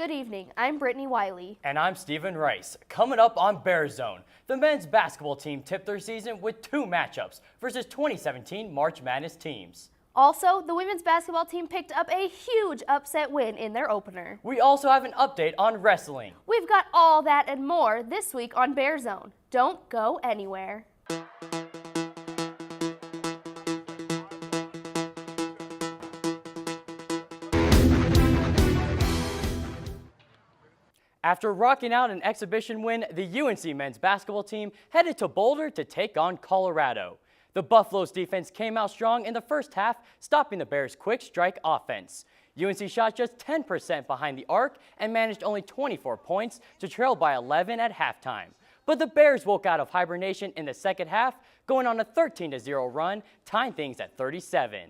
Good evening, I'm Brittany Wiley. And I'm Stephen Rice. Coming up on BearZone, the men's basketball team tipped their season with 2 matchups versus 2017 March Madness teams. Also, the women's basketball team picked up a huge upset win in their opener. We also have an update on wrestling. We've got all that and more this week on BearZone. Don't go anywhere. After rocking out an exhibition win, the UNC men's basketball team headed to Boulder to take on Colorado. The Buffaloes defense came out strong in the first half, stopping the Bears' quick strike offense. UNC shot just 10% behind the arc and managed only 24 points to trail by 11 at halftime. But the Bears woke out of hibernation in the second half, going on a 13-0 run, tying things at 37.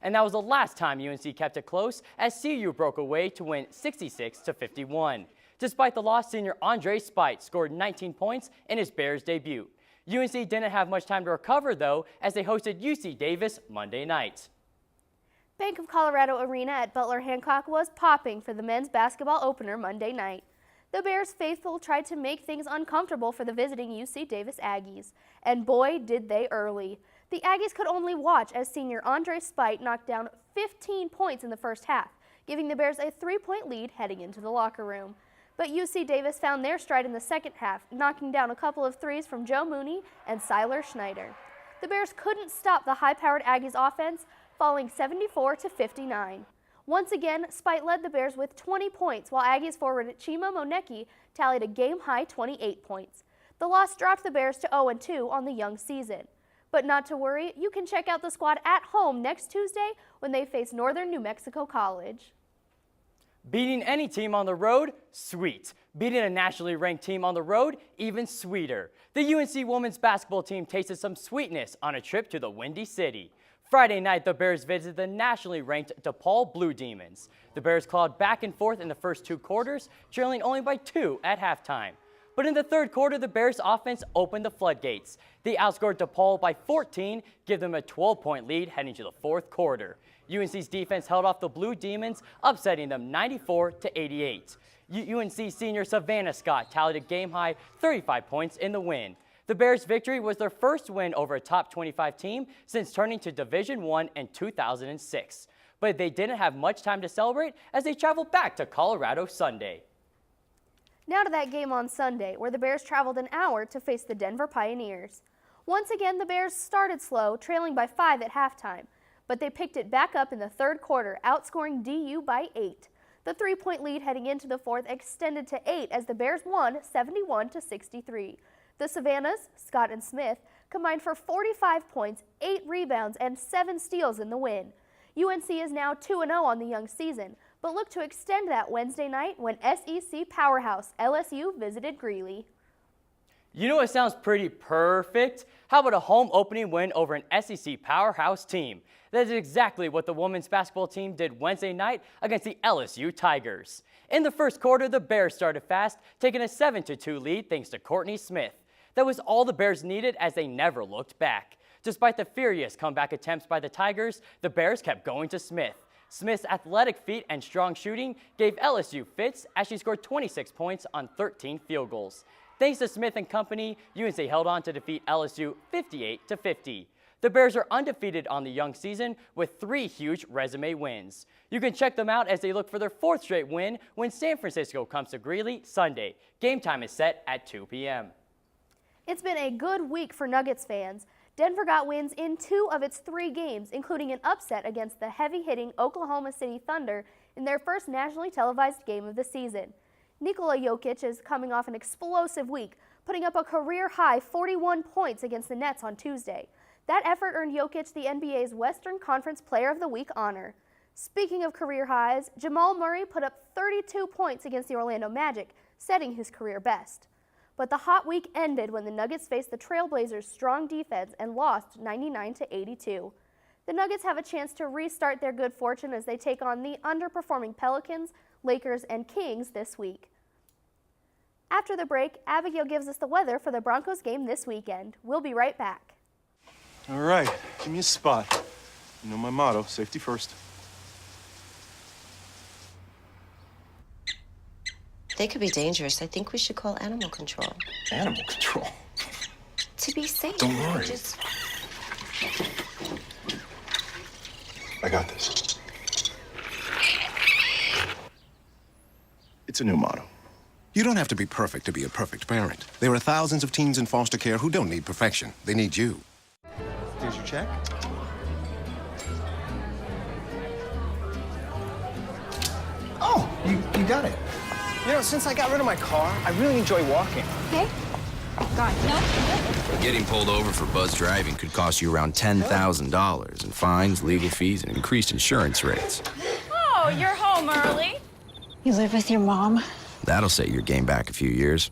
And that was the last time UNC kept it close as CU broke away to win 66-51. Despite the loss, senior Andre Spite scored 19 points in his Bears debut. UNC didn't have much time to recover, though, as they hosted UC Davis Monday night. Bank of Colorado Arena at Butler Hancock was popping for the men's basketball opener Monday night. The Bears faithful tried to make things uncomfortable for the visiting UC Davis Aggies, and boy did they early. The Aggies could only watch as senior Andre Spite knocked down 15 points in the first half, giving the Bears a 3-point lead heading into the locker room. But UC Davis found their stride in the second half, knocking down a couple of threes from Joe Mooney and Siler Schneider. The Bears couldn't stop the high-powered Aggies offense, falling 74-59. Once again, Spite led the Bears with 20 points, while Aggies forward Chima Monecki tallied a game-high 28 points. The loss dropped the Bears to 0-2 on the young season. But not to worry, you can check out the squad at home next Tuesday when they face Northern New Mexico College. Beating any team on the road? Sweet. Beating a nationally ranked team on the road? Even sweeter. The UNC women's basketball team tasted some sweetness on a trip to the Windy City. Friday night, the Bears visited the nationally ranked DePaul Blue Demons. The Bears clawed back and forth in the first 2 quarters, trailing only by 2 at halftime. But in the third quarter, the Bears' offense opened the floodgates. They outscored DePaul by 14, give them a 12-point lead heading to the fourth quarter. UNC's defense held off the Blue Demons, upsetting them 94-88. UNC senior Savannah Scott tallied a game-high 35 points in the win. The Bears' victory was their first win over a top 25 team since turning to Division I in 2006. But they didn't have much time to celebrate as they traveled back to Colorado Sunday. Now to that game on Sunday, where the Bears traveled an hour to face the Denver Pioneers. Once again, the Bears started slow, trailing by 5 at halftime, but they picked it back up in the third quarter, outscoring DU by 8. The 3-point lead heading into the fourth extended to 8 as the Bears won 71-63. The Savannahs, Scott and Smith, combined for 45 points, 8 rebounds, and 7 steals in the win. UNC is now 2-0 on the young season, but look to extend that Wednesday night when SEC powerhouse LSU visited Greeley. You know what sounds pretty perfect? How about a home opening win over an SEC powerhouse team? That is exactly what the women's basketball team did Wednesday night against the LSU Tigers. In the first quarter, the Bears started fast, taking a 7-2 lead thanks to Courtney Smith. That was all the Bears needed as they never looked back. Despite the furious comeback attempts by the Tigers, the Bears kept going to Smith. Smith's athletic feet and strong shooting gave LSU fits as she scored 26 points on 13 field goals. Thanks to Smith and company, UNC held on to defeat LSU 58-50. The Bears are undefeated on the young season with 3 huge resume wins. You can check them out as they look for their 4th straight win when San Francisco comes to Greeley Sunday. Game time is set at 2 p.m. It's been a good week for Nuggets fans. Denver got wins in 2 of its 3 games, including an upset against the heavy-hitting Oklahoma City Thunder in their first nationally televised game of the season. Nikola Jokic is coming off an explosive week, putting up a career-high 41 points against the Nets on Tuesday. That effort earned Jokic the NBA's Western Conference Player of the Week honor. Speaking of career highs, Jamal Murray put up 32 points against the Orlando Magic, setting his career best. But the hot week ended when the Nuggets faced the Trailblazers' strong defense and lost 99-82. The Nuggets have a chance to restart their good fortune as they take on the underperforming Pelicans, Lakers, and Kings this week. After the break, Abigail gives us the weather for the Broncos game this weekend. We'll be right back. All right, give me a spot. You know my motto, safety first. They could be dangerous. I think we should call animal control. Animal control. To be safe. Don't worry. Just... I got this. It's a new motto. You don't have to be perfect to be a perfect parent. There are thousands of teens in foster care who don't need perfection. They need you. Here's your check. Oh, you got it. You know, since I got rid of my car, I really enjoy walking. Okay. God, no. Getting pulled over for buzz driving could cost you around $10,000 in fines, legal fees, and increased insurance rates. Oh, you're home early. You live with your mom? That'll set your game back a few years.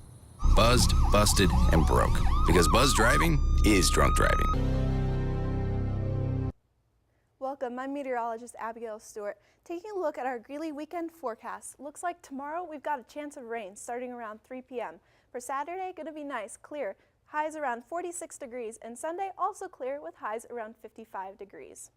Buzzed, busted, and broke. Because buzz driving is drunk driving. Welcome, I'm meteorologist Abigail Stewart. Taking a look at our Greeley weekend forecast. Looks like tomorrow we've got a chance of rain starting around 3 p.m. For Saturday, going to be nice, clear, highs around 46 degrees, and Sunday also clear with highs around 55 degrees.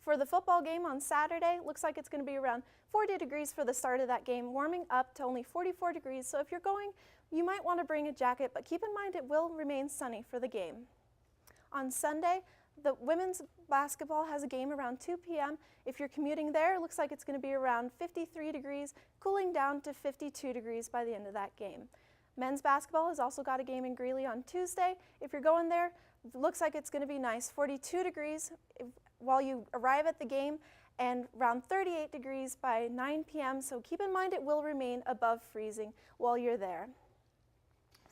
For the football game on Saturday, looks like it's going to be around 40 degrees for the start of that game, warming up to only 44 degrees. So if you're going, you might want to bring a jacket, but keep in mind it will remain sunny for the game. On Sunday, the women's basketball has a game around 2 p.m. If you're commuting there, it looks like it's going to be around 53 degrees, cooling down to 52 degrees by the end of that game. Men's basketball has also got a game in Greeley on Tuesday. If you're going there, it looks like it's going to be nice, 42 degrees while you arrive at the game, and around 38 degrees by 9 p.m. So keep in mind it will remain above freezing while you're there.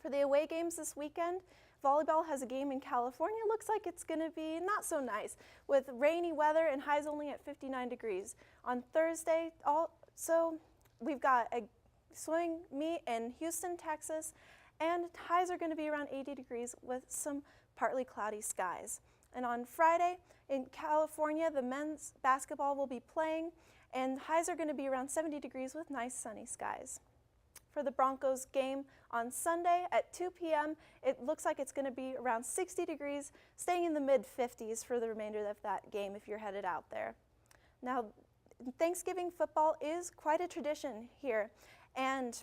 For the away games this weekend, volleyball has a game in California. Looks like it's going to be not so nice with rainy weather and highs only at 59 degrees. On Thursday, also, we've got a swimming meet in Houston, Texas, and highs are going to be around 80 degrees with some partly cloudy skies. And on Friday in California, the men's basketball will be playing, and highs are going to be around 70 degrees with nice sunny skies. For the Broncos game on Sunday at 2 p.m., it looks like it's going to be around 60 degrees, staying in the mid-50s for the remainder of that game if you're headed out there. Now, Thanksgiving football is quite a tradition here, and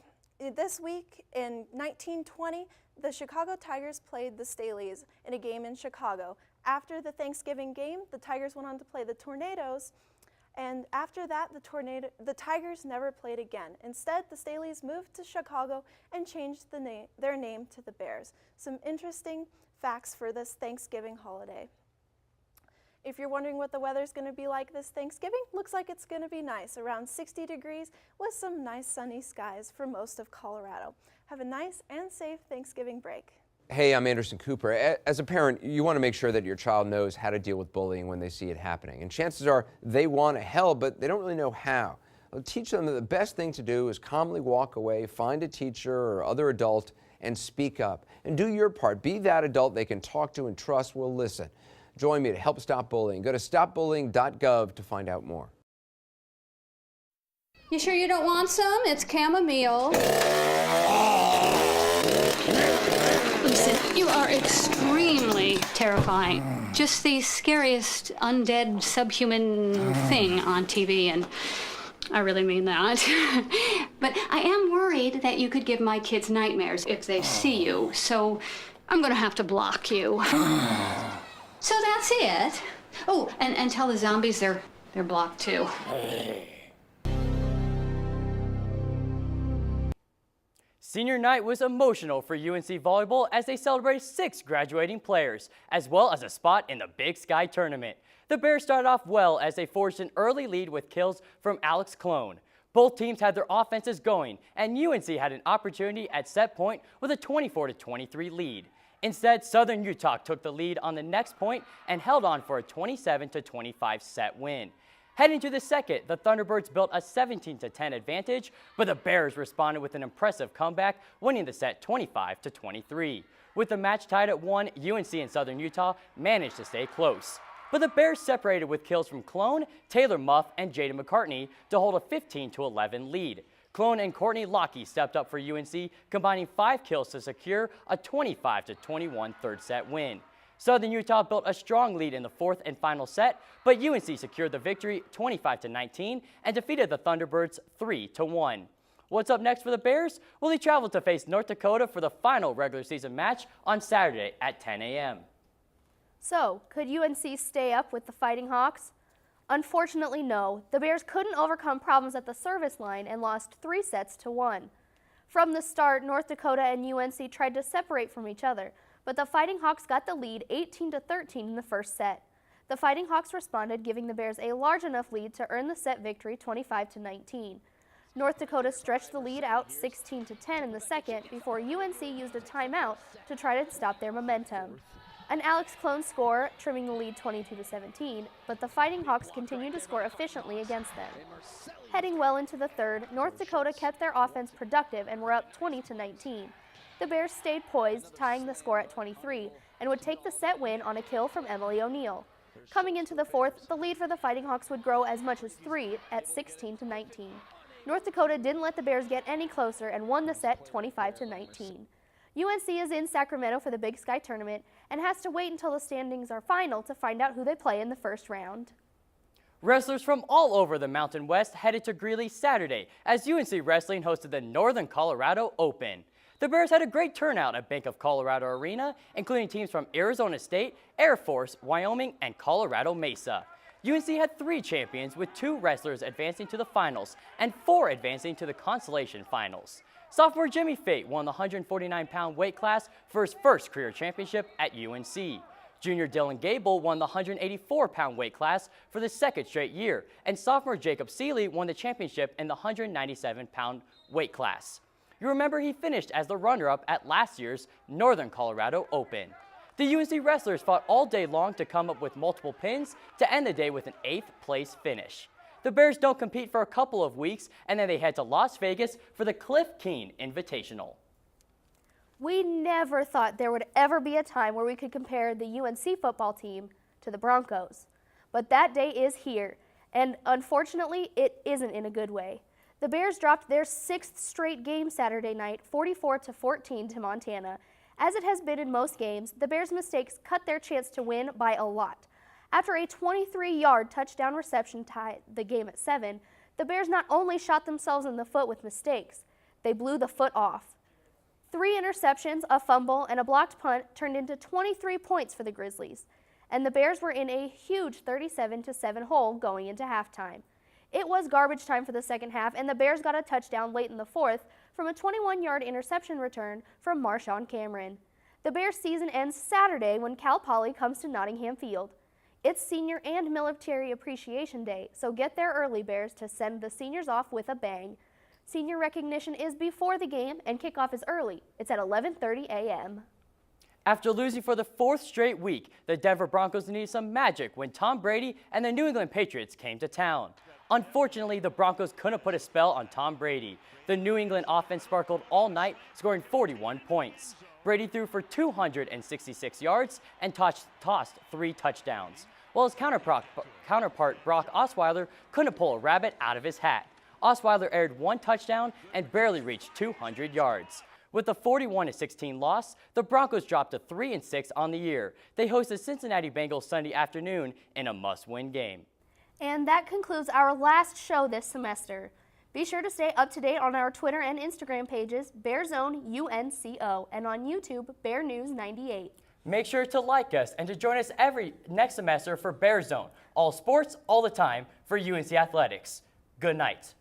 this week in 1920, the Chicago Tigers played the Staleys in a game in Chicago. After the Thanksgiving game, the Tigers went on to play the Tornadoes, and after that, the Tigers never played again. Instead, the Staleys moved to Chicago and changed their name to the Bears. Some interesting facts for this Thanksgiving holiday. If you're wondering what the weather's going to be like this Thanksgiving, looks like it's going to be nice, around 60 degrees with some nice sunny skies for most of Colorado. Have a nice and safe Thanksgiving break. Hey, I'm Anderson Cooper. As a parent, you want to make sure that your child knows how to deal with bullying when they see it happening. And chances are they want to help, but they don't really know how. Teach them that the best thing to do is calmly walk away, find a teacher or other adult, and speak up. And do your part. Be that adult they can talk to and trust will listen. Join me to help stop bullying. Go to stopbullying.gov to find out more. You sure you don't want some? It's chamomile. Listen, you are extremely terrifying. Just the scariest undead subhuman thing on TV, and I really mean that. But I am worried that you could give my kids nightmares if they see you, so I'm gonna have to block you. So that's it. Oh, and tell the zombies they're blocked too. Senior night was emotional for UNC volleyball as they celebrated 6 graduating players, as well as a spot in the Big Sky tournament. The Bears started off well as they forged an early lead with kills from Alex Clone. Both teams had their offenses going, and UNC had an opportunity at set point with a 24-23 lead. Instead, Southern Utah took the lead on the next point and held on for a 27-25 set win. Heading to the second, the Thunderbirds built a 17-10 advantage, but the Bears responded with an impressive comeback, winning the set 25-23. With the match tied at 1, UNC and Southern Utah managed to stay close. But the Bears separated with kills from Clone, Taylor Muff, and Jaden McCartney to hold a 15-11 lead. Clone and Courtney Lockie stepped up for UNC, combining 5 kills to secure a 25-21 third set win. Southern Utah built a strong lead in the 4th and final set, but UNC secured the victory 25-19 and defeated the Thunderbirds 3-1. What's up next for the Bears? Well, they travel to face North Dakota for the final regular season match on Saturday at 10 a.m. So, could UNC stay up with the Fighting Hawks? Unfortunately, no. The Bears couldn't overcome problems at the service line and lost 3-1. From the start, North Dakota and UNC tried to separate from each other, but the Fighting Hawks got the lead 18-13 in the first set. The Fighting Hawks responded, giving the Bears a large enough lead to earn the set victory 25-19. North Dakota stretched the lead out 16-10 in the second before UNC used a timeout to try to stop their momentum. An Alex Clone score, trimming the lead 22-17, but the Fighting Hawks continued to score efficiently against them. Heading well into the third, North Dakota kept their offense productive and were up 20-19. The Bears stayed poised, tying the score at 23, and would take the set win on a kill from Emily O'Neill. Coming into the fourth, the lead for the Fighting Hawks would grow as much as 3 at 16-19. North Dakota didn't let the Bears get any closer and won the set 25-19. UNC is in Sacramento for the Big Sky tournament and has to wait until the standings are final to find out who they play in the first round. Wrestlers from all over the Mountain West headed to Greeley Saturday as UNC Wrestling hosted the Northern Colorado Open. The Bears had a great turnout at Bank of Colorado Arena, including teams from Arizona State, Air Force, Wyoming, and Colorado Mesa. UNC had 3 champions, with 2 wrestlers advancing to the finals and 4 advancing to the consolation finals. Sophomore Jimmy Fate won the 149-pound weight class for his first career championship at UNC. Junior Dylan Gable won the 184-pound weight class for the second straight year, and sophomore Jacob Seeley won the championship in the 197-pound weight class. You remember he finished as the runner-up at last year's Northern Colorado Open. The UNC wrestlers fought all day long to come up with multiple pins to end the day with an 8th place finish. The Bears don't compete for a couple of weeks, and then they head to Las Vegas for the Cliff Keen Invitational. We never thought there would ever be a time where we could compare the UNC football team to the Broncos. But that day is here, and unfortunately, it isn't in a good way. The Bears dropped their 6th straight game Saturday night, 44-14 to Montana. As it has been in most games, the Bears' mistakes cut their chance to win by a lot. After a 23-yard touchdown reception tied the game at 7, the Bears not only shot themselves in the foot with mistakes, they blew the foot off. 3 interceptions, a fumble, and a blocked punt turned into 23 points for the Grizzlies, and the Bears were in a huge 37-7 hole going into halftime. It was garbage time for the second half, and the Bears got a touchdown late in the fourth from a 21-yard interception return from Marshawn Cameron. The Bears' season ends Saturday when Cal Poly comes to Nottingham Field. It's Senior and Military Appreciation Day, so get there early, Bears, to send the seniors off with a bang. Senior recognition is before the game, and kickoff is early. It's at 11:30 a.m. After losing for the 4th straight week, the Denver Broncos needed some magic when Tom Brady and the New England Patriots came to town. Unfortunately, the Broncos couldn't put a spell on Tom Brady. The New England offense sparkled all night, scoring 41 points. Brady threw for 266 yards and tossed 3 touchdowns, while his counterpart Brock Osweiler couldn't pull a rabbit out of his hat. Osweiler aired 1 touchdown and barely reached 200 yards. With a 41-16 loss, the Broncos dropped to 3-6 on the year. They host the Cincinnati Bengals Sunday afternoon in a must-win game. And that concludes our last show this semester. Be sure to stay up to date on our Twitter and Instagram pages, BearZone UNCO, and on YouTube, Bear News 98. Make sure to like us and to join us next semester for BearZone, all sports, all the time for UNC Athletics. Good night.